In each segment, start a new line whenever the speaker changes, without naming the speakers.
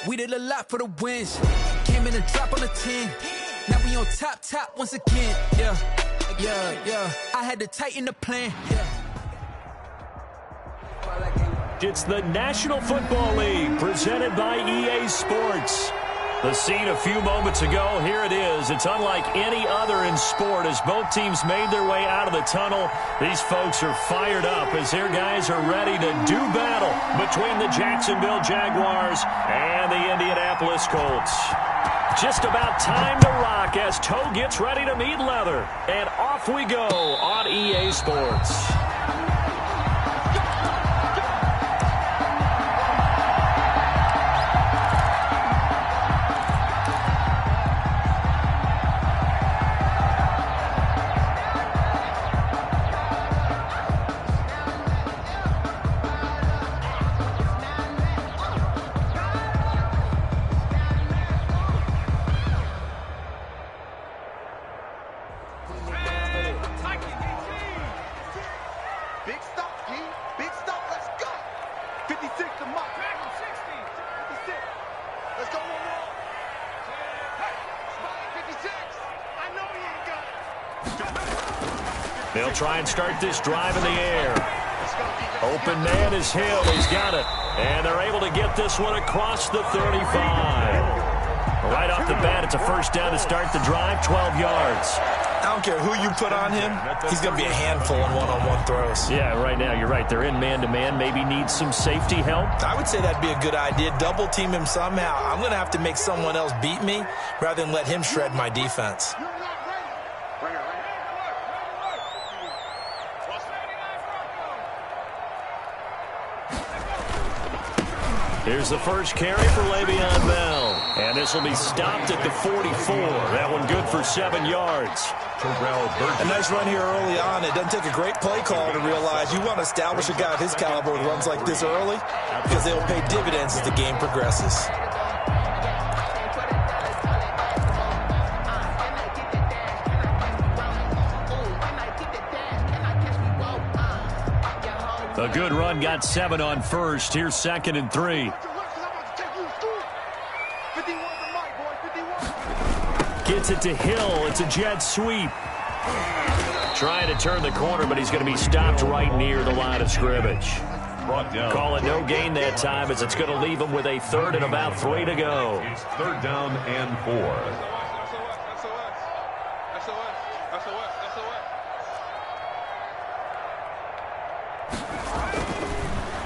We did a lot for the wins. Came in and dropped on the 10. Now we on top once again. Yeah. I had to tighten the plan.
It's the National Football League presented by EA Sports. The scene a few moments ago, here it is. It's unlike any other in sport as both teams made their way out of the tunnel. These folks are fired up as their guys are ready to do battle between the Jacksonville Jaguars and the Indianapolis Colts. Just about time to rock as toe gets ready to meet leather. And off we go on EA Sports. They'll try and start this drive in the air. Open man is Hill. He's got it. And they're able to get this one across the 35. Right off the bat, it's a first down to start the drive, 12 yards.
I don't care who you put on him. He's going to be a handful in one-on-one throws.
Yeah, right now, you're right. They're in man-to-man. Maybe need some safety help.
I would say that'd be a good idea. Double team him somehow. I'm going to have to make someone else beat me rather than let him shred my defense.
Here's the first carry for Le'Veon Bell. And this will be stopped at the 44. That one good for 7 yards.
A nice run here early on. It doesn't take a great play call to realize you want to establish a guy of his caliber with runs like this early because they will pay dividends as the game progresses.
A good run, got 7 on first. Here's 2nd and 3. Gets it to Hill. It's a jet sweep. Trying to turn the corner, but he's going to be stopped right near the line of scrimmage. Call it no gain that time as it's going to leave him with a 3rd and about 3 to go.
3rd down and 4.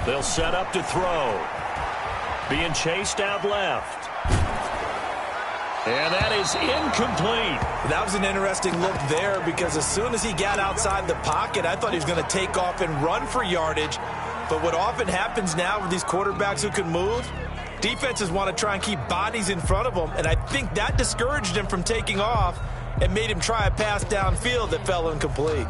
They'll set up to throw. Being chased out left. And that is incomplete.
That was an interesting look there because as soon as he got outside the pocket, I thought he was going to take off and run for yardage. But what often happens now with these quarterbacks who can move, defenses want to try and keep bodies in front of them. And I think that discouraged him from taking off and made him try a pass downfield that fell incomplete.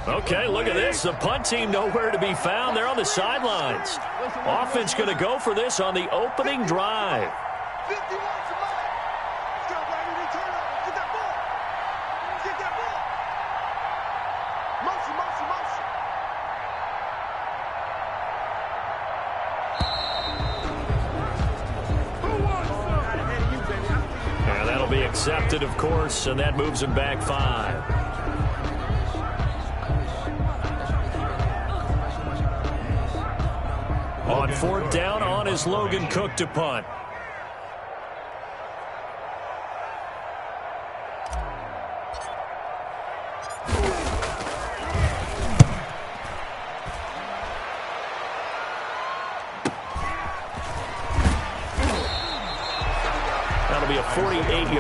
Okay, look at this. The punt team nowhere to be found. They're on the sidelines. Offense going to go for this on the opening drive. And that'll be accepted, of course, and that moves him back 5. On 4th down, on is Logan Cook to punt.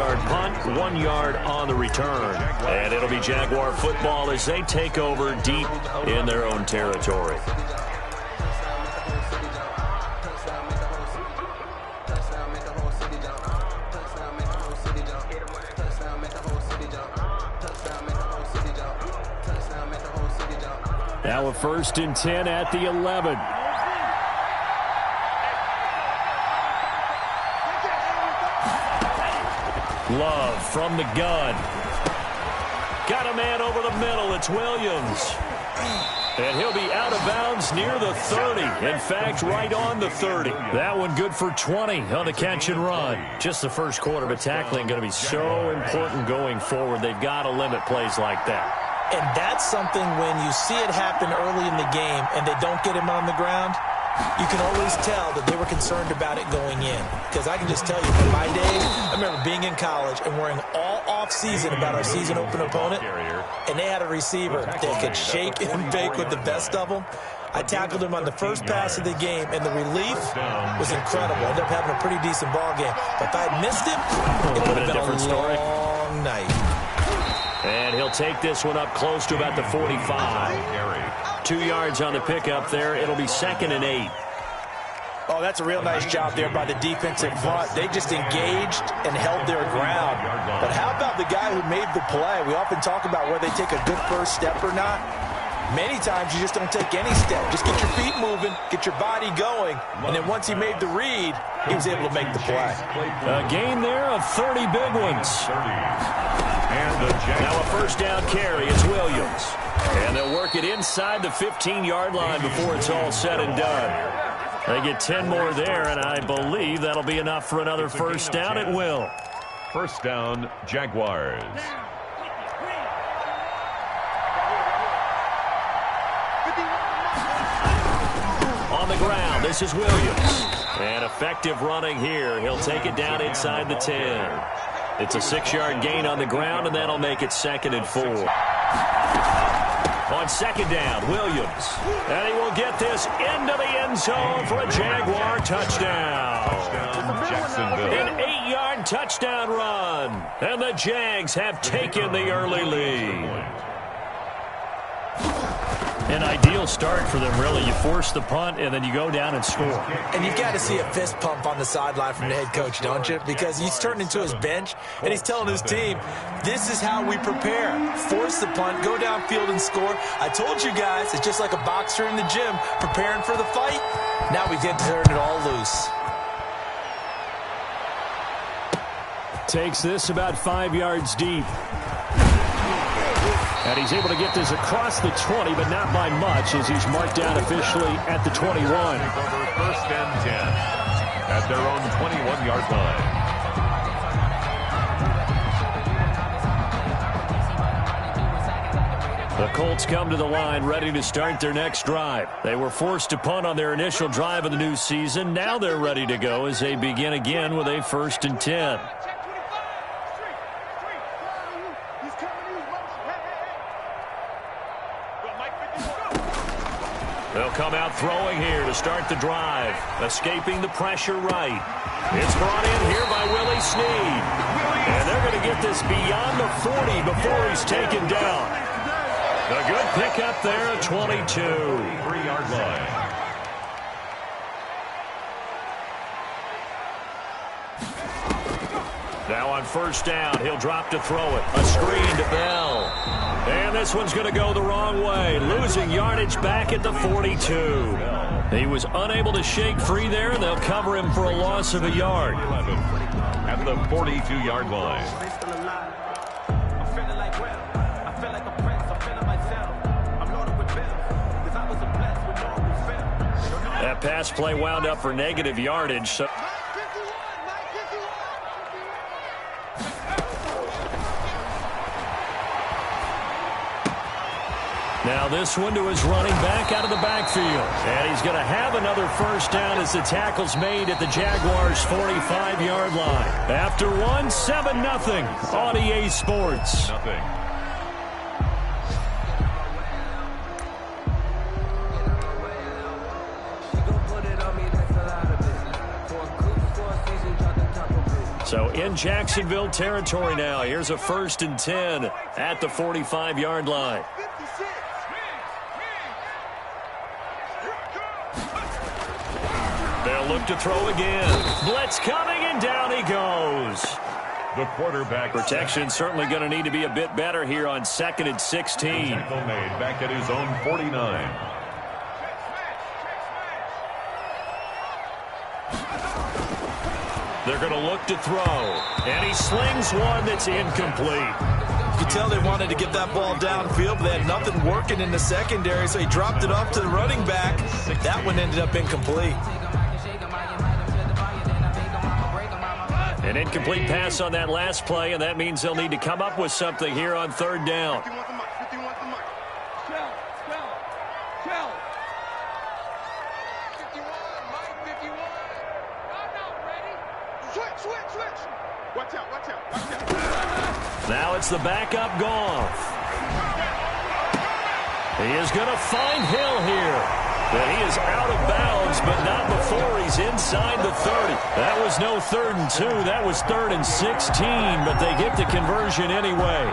20-yard punt, 1 yard on the return. And it'll be Jaguar football as they take over deep in their own territory. Now a 1st and 10 at the 11. Love from the gun. Got a man over the middle. It's Williams. And he'll be out of bounds near the 30. In fact, right on the 30. That one good for 20 on the catch and run. Just the first quarter, but tackling going to be so important going forward. They've got to limit plays like that.
And that's something when you see it happen early in the game and they don't get him on the ground, you can always tell that they were concerned about it going in. Because I can just tell you, from my days, I remember being in college and worrying all off-season about our season-open opponent, and they had a receiver that could shake and bake with the best of them. I tackled him on the first pass of the game, and the relief was incredible. I ended up having a pretty decent ball game. But if I had missed him, it would have been a long night.
And he'll take this one up close to about the 45. 2 yards on the pickup there. It'll be 2nd and 8.
Oh, that's a real nice job there by the defensive front. They just engaged and held their ground. But how about the guy who made the play? We often talk about whether they take a good first step or not. Many times you just don't take any step. Just get your feet moving, get your body going, and then once he made the read, he was able to make the play.
A gain there of 30 big ones. Now a 1st down carry. It's Williams. And they'll work it inside the 15-yard line before it's all said and done. They get 10 more there, and I believe that'll be enough for another 1st down. It will.
1st down, Jaguars.
On the ground, this is Williams. And effective running here. He'll take it down inside the 10. It's a 6-yard gain on the ground, and that'll make it 2nd and 4. On 2nd down, Williams. And he will get this into the end zone for a Jaguar touchdown. An 8-yard touchdown run. And the Jags have taken the early lead. An ideal start for them, really. You force the punt, and then you go down and score.
And you've got to see a fist pump on the sideline from the head coach, don't you? Because he's turned into his bench, and he's telling his team, this is how we prepare. Force the punt, go downfield and score. I told you guys, it's just like a boxer in the gym preparing for the fight. Now we get to turn it all loose.
Takes this about 5 yards deep. And he's able to get this across the 20, but not by much, as he's marked down officially at the 21.
1st and 10 at their own 21-yard line.
The Colts come to the line ready to start their next drive. They were forced to punt on their initial drive of the new season. Now they're ready to go as they begin again with a 1st and 10. They'll come out throwing here to start the drive. Escaping the pressure right. It's brought in here by Willie Snead. And they're going to get this beyond the 40 before he's taken down. A good pickup there at 22.
3-yard line.
Now on 1st down, he'll drop to throw it. A screen to Bell. And this one's going to go the wrong way. Losing yardage back at the 42. He was unable to shake free there, and they'll cover him for a loss of a yard.
11 at the 42-yard line.
That pass play wound up for negative yardage. So now this one to his running back out of the backfield. And he's going to have another 1st down as the tackle's made at the Jaguars' 45-yard line. After one, 7-0 on EA Sports. So in Jacksonville territory now. Here's a 1st and 10 at the 45-yard line. They'll look to throw again. Blitz coming, and down he goes.
The quarterback.
Protection certainly going to need to be a bit better here on 2nd and 16.
Tackle made back at his own 49.
They're going to look to throw. And he slings one that's incomplete.
You could tell they wanted to get that ball downfield, but they had nothing working in the secondary, so he dropped it off to the running back. That one ended up incomplete.
An incomplete pass on that last play, and that means they'll need to come up with something here on 3rd down. Now it's the backup Goff. He is going to find Hill here. But he is out of bounds, but not before he's inside the 30. That was no 3rd and 2. That was 3rd and 16, but they get the conversion anyway.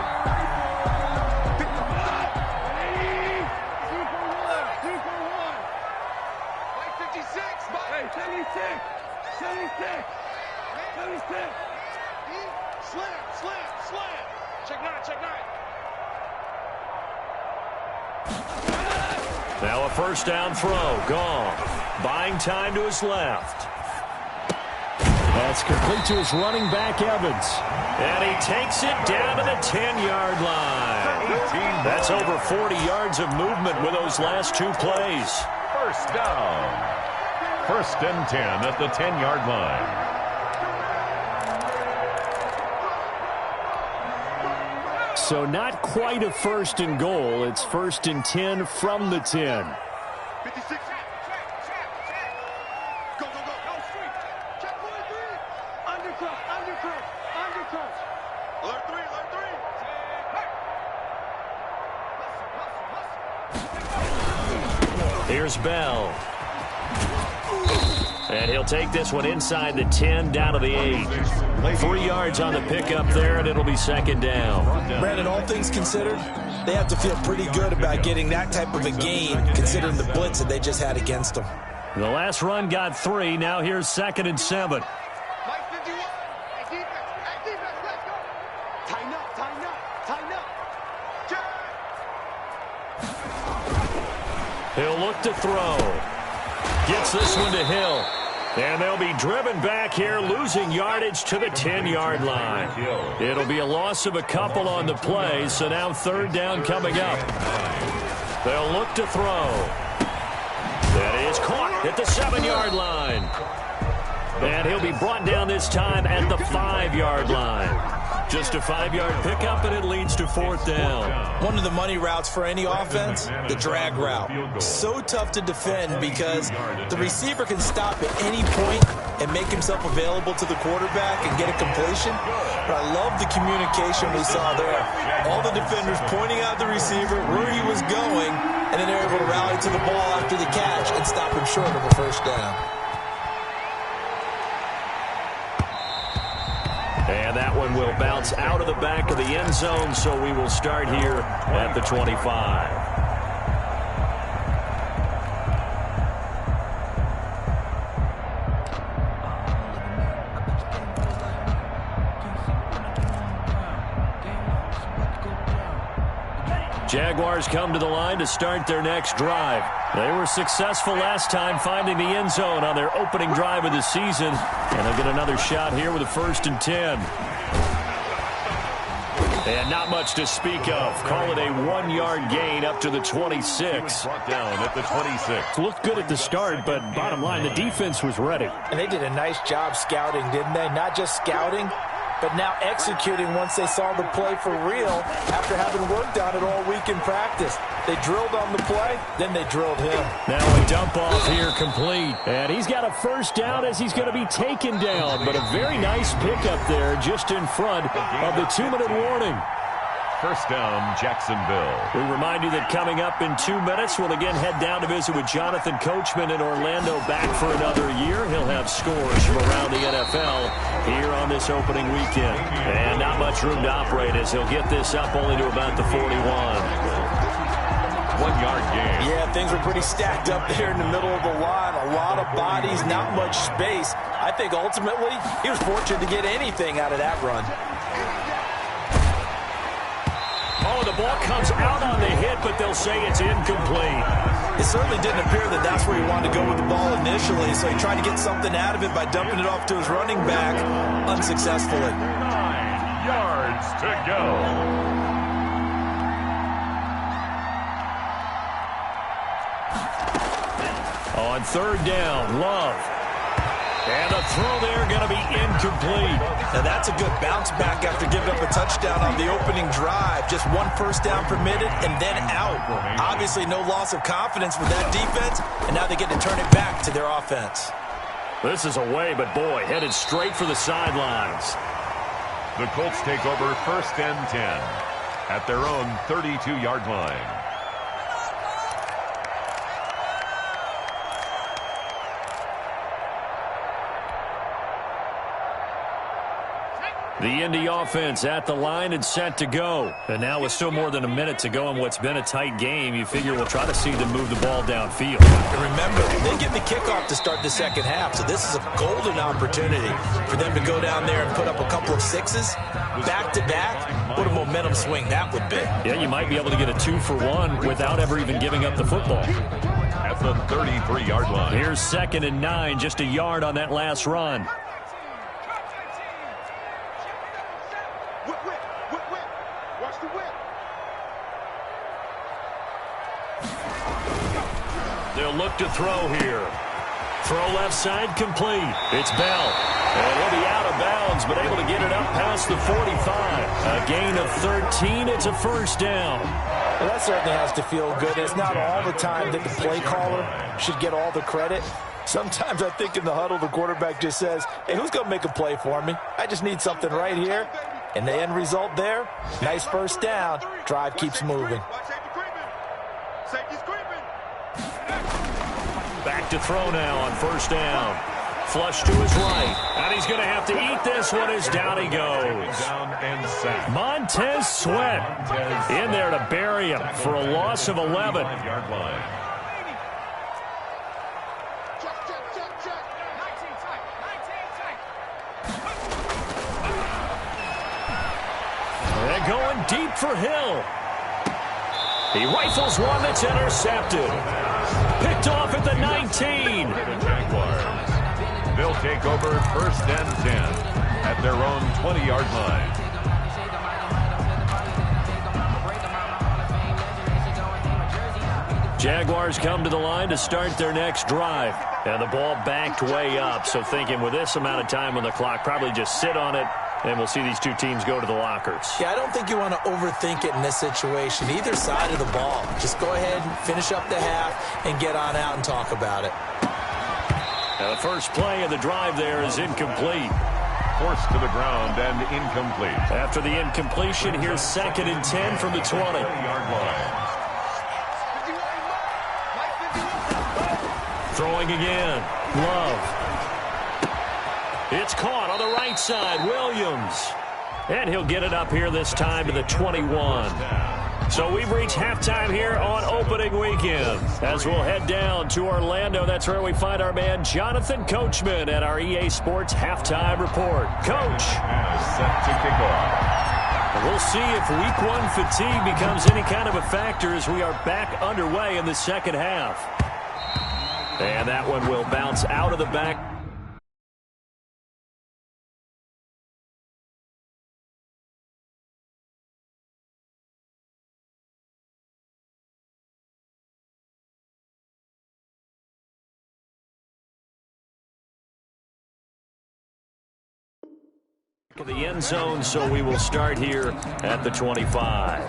Now a 1st down throw. Goff buying time to his left. That's complete to his running back, Evans. And he takes it down to the 10-yard line. That's over 40 yards of movement with those last 2 plays.
1st down. 1st and 10 at the 10-yard line.
So not quite a 1st and goal. It's 1st and 10 from the 10.
56. Go. Check 43. Undercut. Alert
3. Here's Bell. And he'll take this one inside the 10 down to the 8. 3 yards on the pickup there, and it'll be 2nd down.
Brandon, all things considered, they have to feel pretty good about getting that type of a gain, considering the blitz that they just had against them.
The last run got 3. Now here's 2nd and 7.
Mike 51. Hey, defense, let's go. Tighten up.
He'll look to throw. Gets this one to Hill. And they'll be driven back here, losing yardage to the 10-yard line. It'll be a loss of a couple on the play, so now 3rd down coming up. They'll look to throw. That is caught at the 7-yard line. And he'll be brought down this time at the 5-yard line. Just a 5-yard pickup, and it leads to 4th down.
One of the money routes for any offense, the drag route. So tough to defend because the receiver can stop at any point and make himself available to the quarterback and get a completion. But I love the communication we saw there. All the defenders pointing out the receiver, where he was going, and then they're able to rally to the ball after the catch and stop him short of a 1st down.
And that one will bounce out of the back of the end zone, so we will start here at the 25. Jaguars come to the line to start their next drive. They were successful last time finding the end zone on their opening drive of the season. And they'll get another shot here with a 1st and 10. And not much to speak of. Call it a 1-yard gain up to the 26.
Brought down at the 26.
Looked good at the start, but bottom line, the defense was ready.
And they did a nice job scouting, didn't they? Not just scouting, but now executing once they saw the play for real after having worked on it all week in practice. They drilled on the play, then they drilled him.
Now a dump off here complete. And he's got a 1st down as he's going to be taken down. But a very nice pickup there just in front of the 2-minute warning.
first down, Jacksonville.
We remind you that coming up in 2 minutes, we'll again head down to visit with Jonathan Coachman in Orlando, back for another year. He'll have scores from around the NFL here on this opening weekend. And not much room to operate as he'll get this up only to about the 41.
1 yard gain.
Yeah, things were pretty stacked up there in the middle of the line. A lot of bodies, not much space. I think ultimately he was fortunate to get anything out of that run.
Oh, the ball comes out on the hit, but they'll say it's incomplete.
It certainly didn't appear that that's where he wanted to go with the ball initially, so he tried to get something out of it by dumping it off to his running back unsuccessfully.
9 yards to go.
On third down, Love. And the throw there going to be incomplete.
Now that's a good bounce back after giving up a touchdown on the opening drive. Just 1 first down permitted and then out. Obviously no loss of confidence with that defense, and now they get to turn it back to their offense.
This is away, but boy, headed straight for the sidelines.
The Colts take over first and 10 at their own 32-yard line.
The Indy offense at the line and set to go. And now with still more than a minute to go in what's been a tight game, you figure we'll try to see them move the ball downfield.
And remember, they get the kickoff to start the second half, so this is a golden opportunity for them to go down there and put up a couple of sixes back-to-back. What a momentum swing that would be.
Yeah, you might be able to get a 2-for-1 without ever even giving up the football.
At the 33-yard line.
Here's 2nd and 9, just a yard on that last run. They'll look to throw here. Throw left side complete. It's Bell. And he'll be out of bounds, but able to get it up past the 45. A gain of 13. It's a first down.
Well, that certainly has to feel good. It's not all the time that the play caller should get all the credit. Sometimes I think in the huddle, the quarterback just says, hey, who's going to make a play for me? I just need something right here. And the end result there, nice first down. Drive keeps moving.
Back to throw now on first down. Flush to his right. And he's going to have to eat this one as down he goes.
Down and sack.
Montez Sweat in there to bury him for a loss of 11.
5-yard line.
They're going deep for Hill. He rifles one that's intercepted. Picked off at the 19.
The Jaguars. They'll take over first and 10 at their own 20-yard line.
Jaguars come to the line to start their next drive. And the ball backed way up. So thinking with this amount of time on the clock, probably just sit on it. And we'll see these two teams go to the lockers.
Yeah, I don't think you want to overthink it in this situation. Either side of the ball. Just go ahead and finish up the half and get on out and talk about it.
Now the first play of the drive there is incomplete.
Forced to the ground and incomplete.
After the incompletion, here's 2nd and 10 from the 20-yard
line.
Throwing again. Love. It's caught on the right side. Williams. And he'll get it up here this time to the 21. So we've reached halftime here on opening weekend. As we'll head down to Orlando, that's where we find our man Jonathan Coachman at our EA Sports Halftime Report. Coach.
Set to kick off.
We'll see if week 1 fatigue becomes any kind of a factor as we are back underway in the second half. And that one will bounce out of the back. Of the end zone, so we will start here at the 25.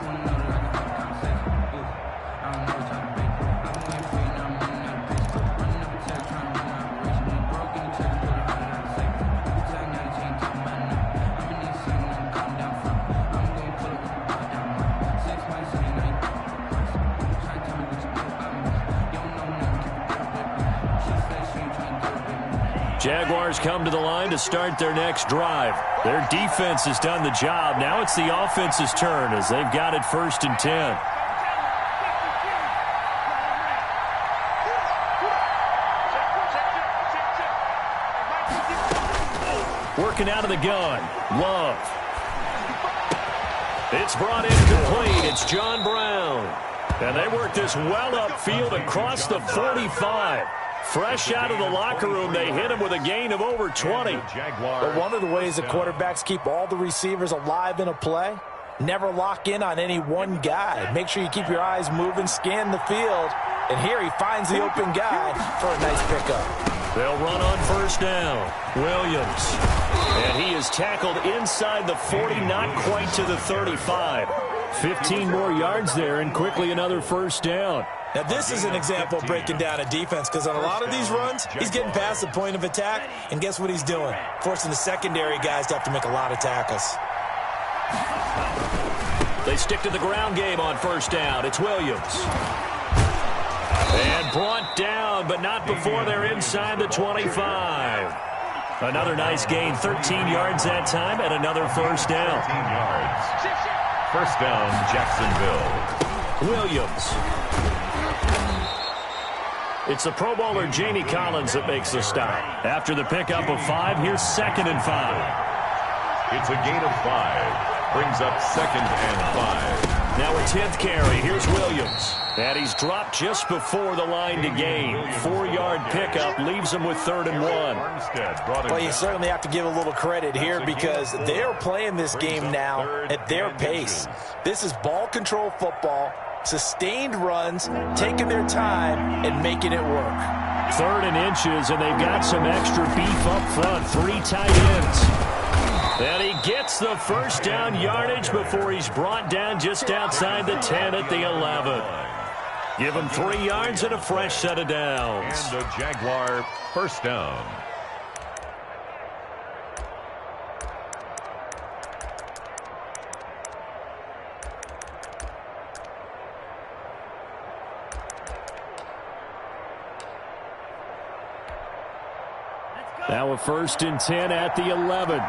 Jaguars come to the line to start their next drive. Their defense has done the job. Now it's the offense's turn as they've got it 1st and 10. Working out of the gun. Love. It's brought in complete. It's John Brown. And they work this well upfield across the 45. Fresh out of the locker room, they hit him with a gain of over 20.
But one of the ways the quarterbacks keep all the receivers alive in a play, never lock in on any one guy. Make sure you keep your eyes moving, scan the field. And here he finds the open guy for a nice pickup.
They'll run on 1st down. Williams. And he is tackled inside the 40, not quite to the 35. 15 more yards there, and quickly another 1st down.
Now, this is an example of breaking down a defense, because on a lot of these runs, he's getting past the point of attack, and guess what he's doing? Forcing the secondary guys to have to make a lot of tackles.
They stick to the ground game on 1st down. It's Williams. And brought down, but not before they're inside the 25. Another nice gain, 13 yards that time, and another 1st down.
13 yards. 1st down, Jacksonville.
Williams. It's the Pro Bowler Jamie Collins that makes the stop. After the pickup of 5, here's 2nd and 5.
It's a gain of 5. Brings up 2nd and 5.
Now a 10th carry. Here's Williams. And he's dropped just before the line to gain. 4-yard pickup leaves him with 3rd and 1.
Well, you certainly have to give a little credit here because they're playing this game now at their pace. This is ball control football, sustained runs, taking their time and making it work.
3rd and inches, and they've got some extra beef up front. 3 tight ends. And he gets the 1st down yardage before he's brought down just outside the 10 at the 11. Give him 3 yards and a fresh set of downs.
And a Jaguar 1st down.
Now a 1st and 10 at the 11.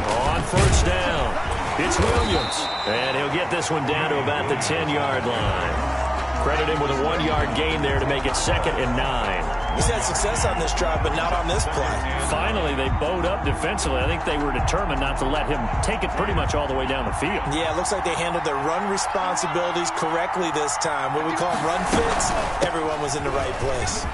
On 1st down, it's Williams. And he'll get this one down to about the 10-yard line. Credit him with a 1-yard gain there to make it 2nd and 9.
He's had success on this drive, but not on this play.
Finally, they bowed up defensively. I think they were determined not to let him take it pretty much all the way down the field.
Yeah, it looks like they handled their run responsibilities correctly this time. What we call run fits, everyone was in the right place.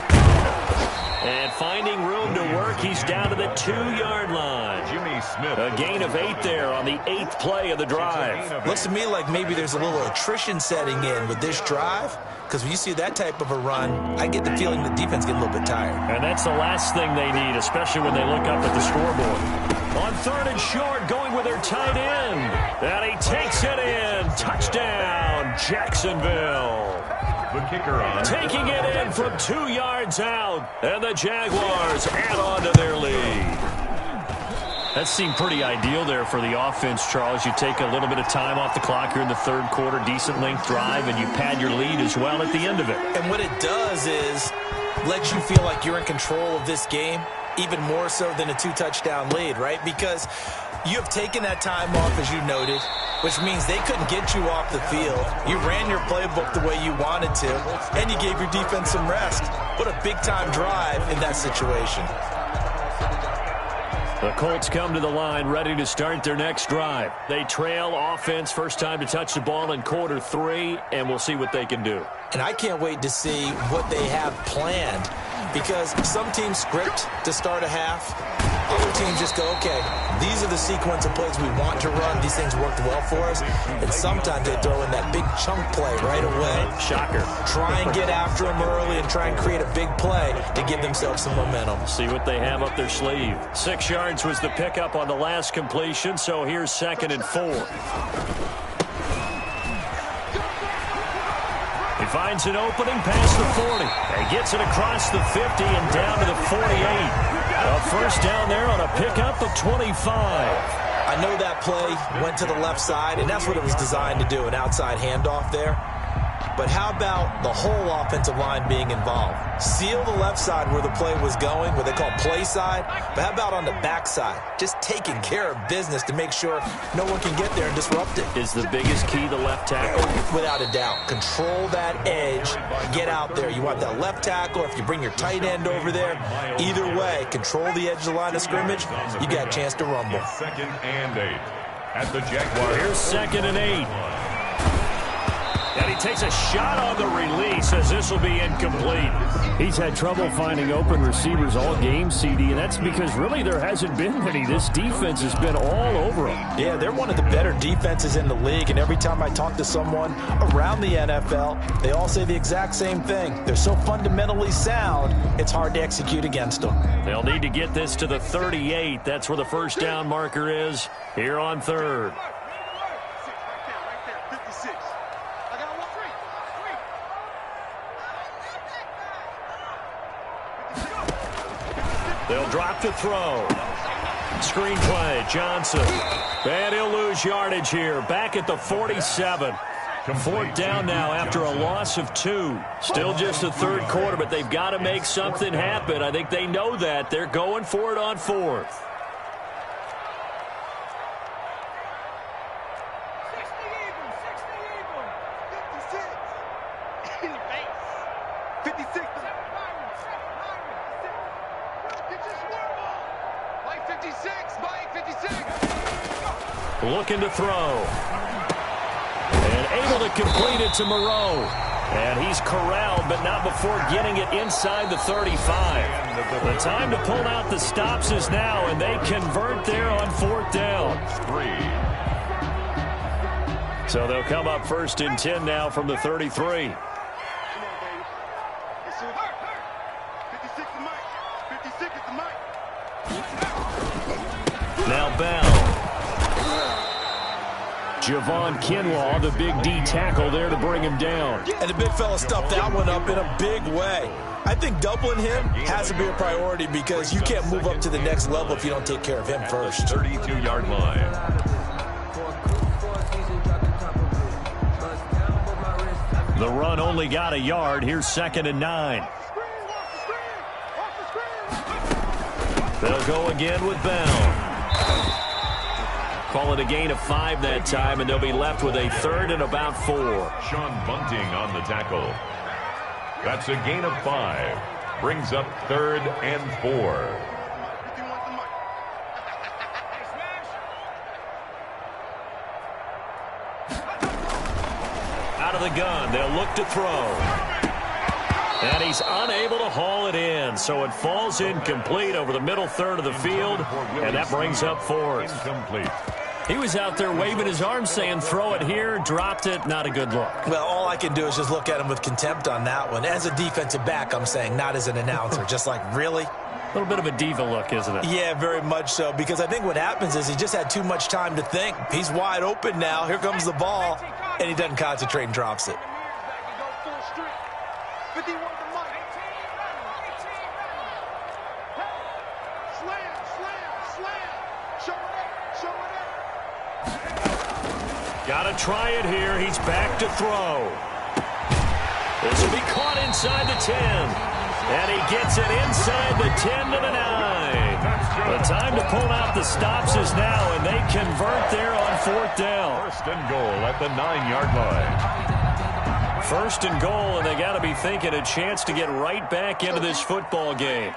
And finding room to work, he's down to the 2-yard line.
Jimmy Smith.
A gain of 8 there on the 8th play of the drive.
Looks to me like maybe there's a little attrition setting in with this drive, because when you see that type of a run, I get the feeling the defense get a little bit tired.
And that's the last thing they need, especially when they look up at the scoreboard. On 3rd and short, going with their tight end. And he takes it in. Touchdown, Jacksonville.
The kicker on.
Taking it in from 2 yards out. And the Jaguars add on to their lead. That seemed pretty ideal there for the offense, Charles. You take a little bit of time off the clock here in the 3rd quarter, decent length drive, and you pad your lead as well at the end of it.
And what it does is let you feel like you're in control of this game, even more so than a 2-touchdown lead, right? Because you have taken that time off, as you noted, which means they couldn't get you off the field. You ran your playbook the way you wanted to, and you gave your defense some rest. What a big-time drive in that situation.
The Colts come to the line ready to start their next drive. They trail offense, first time to touch the ball in quarter 3, and we'll see what they can do.
And I can't wait to see what they have planned, because some teams script to start a half. Other teams just go, okay, these are the sequence of plays we want to run. These things worked well for us. And sometimes they throw in that big chunk play right away.
Shocker.
Try and get after them early and try and create a big play to give themselves some momentum. See
what they have up their sleeve. 6 yards was the pickup on the last completion, so here's 2nd and 4. He finds an opening past the 40. He gets it across the 50 and down to the 48. A first down there on a pickup of 25.
I know that play went to the left side, and that's what it was designed to do, an outside handoff there. But how about the whole offensive line being involved? Seal the left side where the play was going, what they call play side. But how about on the back side? Just taking care of business to make sure no one can get there and disrupt it.
Is the biggest key the left tackle?
Without a doubt. Control that edge. Get out there. You want that left tackle. If you bring your tight end over there, either way, control the edge of the line of scrimmage. You got a chance to rumble.
2nd and 8 at the Jaguars.
Here's 2nd and 8. And he takes a shot on the release as this will be incomplete. He's had trouble finding open receivers all game, CD, and that's because really there hasn't been any. This defense has been all over him.
Yeah, they're one of the better defenses in the league, and every time I talk to someone around the NFL, they all say the exact same thing. They're so fundamentally sound, it's hard to execute against them.
They'll need to get this to the 38. That's where the first down marker is here on 3rd. They'll drop to throw. Screen play, Johnson. And he'll lose yardage here. Back at the 47. 4th down now after a loss of 2. Still just the 3rd quarter, but they've got to make something happen. I think they know that. They're going for it on 4th.
56.
Looking to throw. And able to complete it to Moreau. And he's corralled, but not before getting it inside the 35. The time to pull out the stops is now, and they convert there on 4th down.
3.
So they'll come up 1st and 10 now from the 33. Now Bell. Javon Kinlaw, the big D tackle there to bring him down.
And the big fella stuffed that one up in a big way. I think doubling him has to be a priority because you can't move up to the next level if you don't take care of him first.
32-yard line.
The run only got a yard. Here's 2nd and 9. They'll go again with Bell. Call it a gain of 5 that time, and they'll be left with a 3rd and about 4.
Sean Bunting on the tackle. That's a gain of 5. Brings up 3rd and 4.
Out of the gun, they'll look to throw. And he's unable to haul it in, so it falls incomplete over the middle 3rd of the field, and that brings up 4th.
Incomplete.
He was out there waving his arms saying, throw it here, dropped it, not a good look.
Well, all I can do is just look at him with contempt on that one. As a defensive back, I'm saying, not as an announcer. Just like, really?
A little bit of a diva look, isn't it?
Yeah, very much so, because I think what happens is he just had too much time to think. He's wide open now. Here comes the ball, and he doesn't concentrate and drops it.
Got to try it here. He's back to throw. This will be caught inside the 10. And he gets it inside the 10 to the 9. The time to pull out the stops is now, and they convert there on 4th down.
1st and goal at the 9-yard line.
1st and goal, and they got to be thinking a chance to get right back into this football game.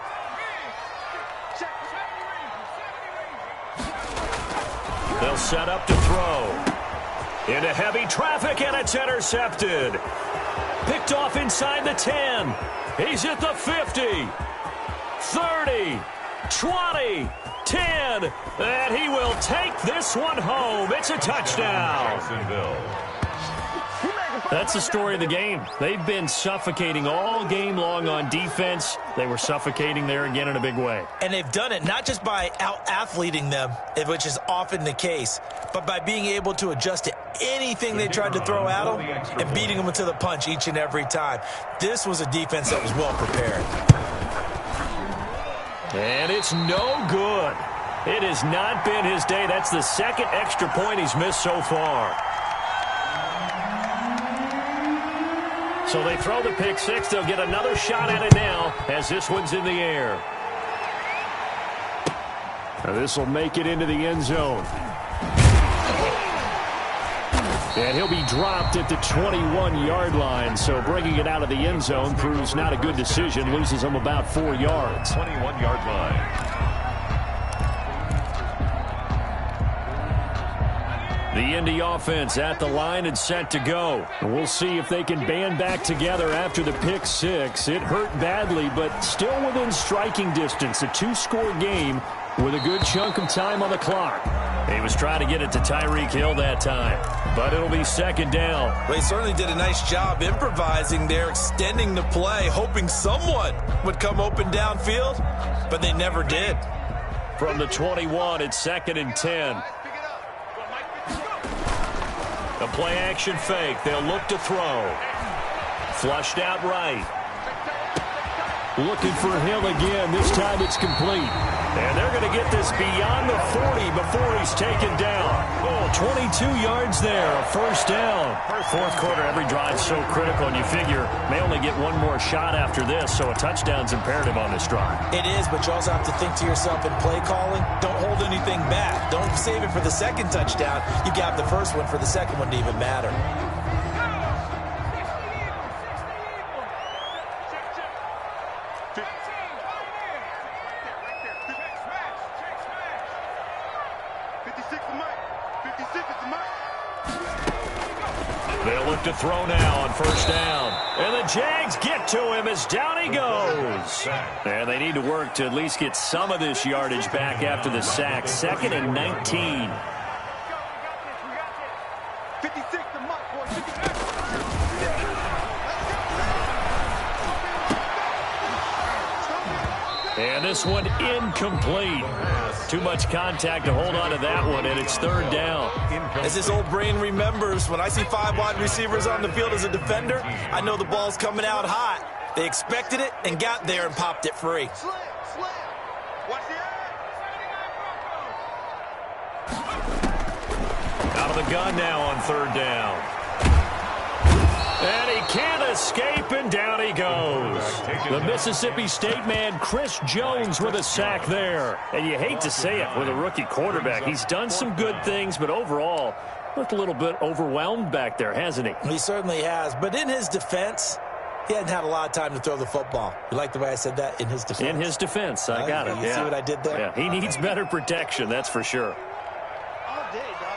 They'll set up to throw. Into heavy traffic, and it's intercepted. Picked off inside the 10. He's at the 50. 30. 20. 10. And he will take this one home. It's a touchdown.
Jacksonville.
That's the story of the game. They've been suffocating all game long on defense. They were suffocating there again in a big way.
And they've done it not just by out-athleting them, which is often the case, but by being able to adjust to anything they tried to throw at them and beating them to the punch each and every time. This was a defense that was well prepared.
And it's no good. It has not been his day. That's the 2nd extra point he's missed so far. So they throw the pick six. They'll get another shot at it now as this one's in the air. This will make it into the end zone. And he'll be dropped at the 21-yard line. So bringing it out of the end zone proves not a good decision. Loses him about 4 yards.
21-yard line.
The Indy offense at the line and set to go. We'll see if they can band back together after the pick six. It hurt badly, but still within striking distance. A 2-score game with a good chunk of time on the clock. He was trying to get it to Tyreek Hill that time, but it'll be second down.
Well, he certainly did a nice job improvising there, extending the play, hoping someone would come open downfield, but they never did.
From the 21, it's 2nd and 10. A play-action fake. They'll look to throw. Flushed out right. Looking for Hill again. This time it's complete. And they're going to get this beyond the 40 before he's taken down. Oh, 22 yards there. A first down. Fourth quarter, every drive's so critical, and you figure may only get one more shot after this, so a touchdown's imperative on this drive.
It is, but you also have to think to yourself in play calling, don't hold anything back. Don't save it for the second touchdown. You got the first one for the second one to even matter.
They'll look to throw now on first down. And the Jags get to him as down he goes. And they need to work to at least get some of this yardage back after the sack. 2nd and 19. And this one incomplete. Too much contact to hold on to that one, and it's 3rd down.
As his old brain remembers, when I see 5 wide receivers on the field as a defender, I know the ball's coming out hot. They expected it and got there and popped it free.
Out of the gun now on 3rd down. And he can't escape, and down he goes. The Mississippi State man, Chris Jones, with a sack there. And you hate to say it with a rookie quarterback. He's done some good things, but overall, looked a little bit overwhelmed back there, hasn't he?
He certainly has. But in his defense, he hadn't had a lot of time to throw the football. You like the way I said that? In his defense.
In his defense. I got it.
You see what I did there?
Yeah, he needs better protection, that's for sure.
All day, dog.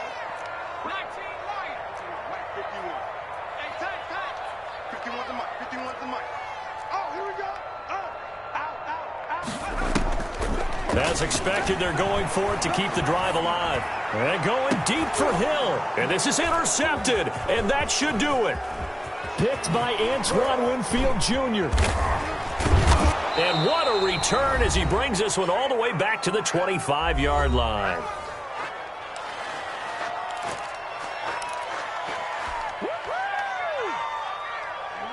As expected, they're going for it to keep the drive alive. And going deep for Hill. And this is intercepted. And that should do it. Picked by Antoine Winfield Jr. And what a return as he brings this one all the way back to the 25-yard line.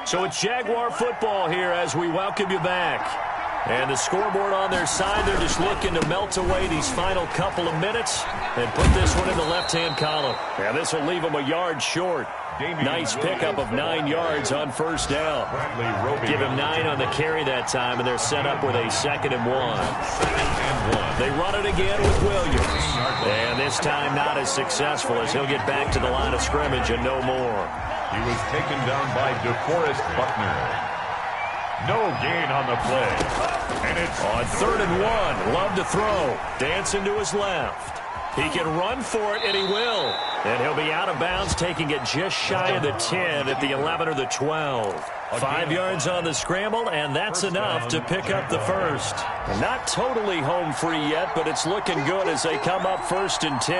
So it's Jaguar football here as we welcome you back. And the scoreboard on their side, they're just looking to melt away these final couple of minutes and put this one in the left-hand column. And this will leave them a yard short. Nice pickup of 9 yards on first down. Give him 9 on the carry that time, and they're set up with a 2nd and 1. They run it again with Williams. And this time not as successful as he'll get back to the line of scrimmage and no more.
He was taken down by DeForest Buckner. No gain on the play. And it's
on 3rd and 1. Love to throw. Dancing to his left. He can run for it, and he will. And he'll be out of bounds, taking it just shy of the 10 at the 11 or the 12. 5 yards on the scramble, and that's enough to pick up the first. Not totally home free yet, but it's looking good as they come up 1st and 10.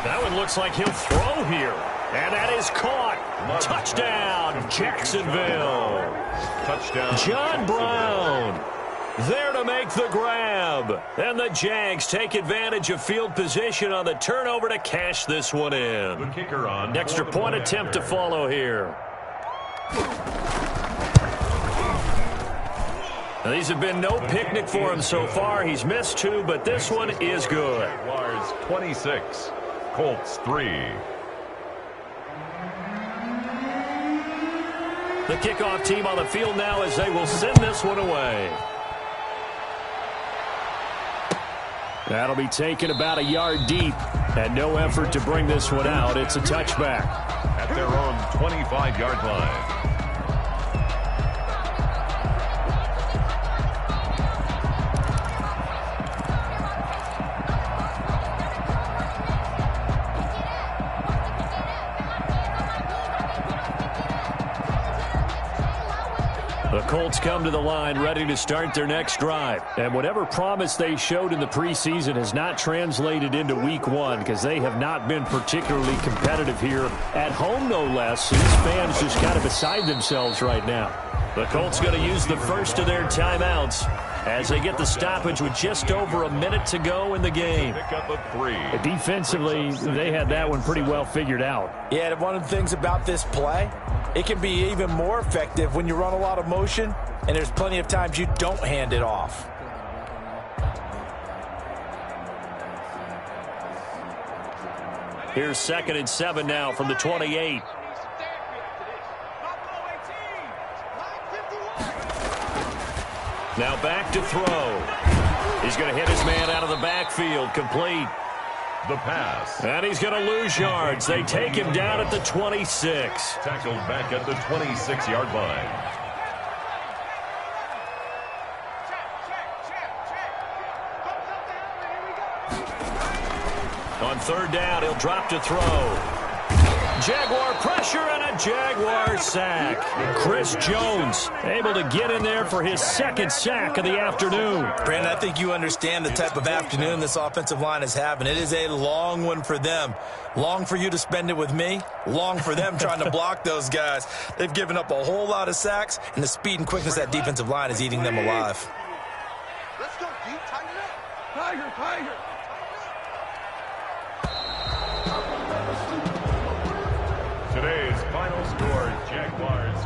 That one looks like he'll throw here. And that is caught. Touchdown, Jacksonville.
touchdown.
John Brown there to make the grab. And the Jags take advantage of field position on the turnover to cash this one in.
The kicker on.
Extra point attempt to follow here. Now, these have been no picnic for him so far. He's missed 2, but this one is good.
Jaguars 26, Colts 3.
The kickoff team on the field now as they will send this one away. That'll be taken about a yard deep, and no effort to bring this one out. It's a touchback.
At their own 25-yard line.
The Colts come to the line ready to start their next drive. And whatever promise they showed in the preseason has not translated into week one because they have not been particularly competitive here at home, no less. These fans just kind of beside themselves right now. The Colts going to use the first of their timeouts as they get the stoppage with just over a minute to go in the game. Defensively, they had that one pretty well figured out.
Yeah, and one of the things about this play, it can be even more effective when you run a lot of motion, and there's plenty of times you don't hand it off.
Here's 2nd and 7 now from the 28. Now back to throw. He's going to hit his man out of the backfield, complete.
The pass.
And he's going to lose yards. They take him down at the 26.
Tackled back at the 26-yard line.
On 3rd down, he'll drop to throw. Jaguar pressure and a Jaguar sack. Chris Jones able to get in there for his 2nd sack of the afternoon.
Brandon, I think you understand the type of afternoon this offensive line is having. It is a long one for them. Long for you to spend it with me. Long for them trying to block those guys. They've given up a whole lot of sacks, and the speed and quickness of that defensive line is eating them alive.
Let's go, deep, tighten up. Tiger, tiger.
Today's final score, Jaguars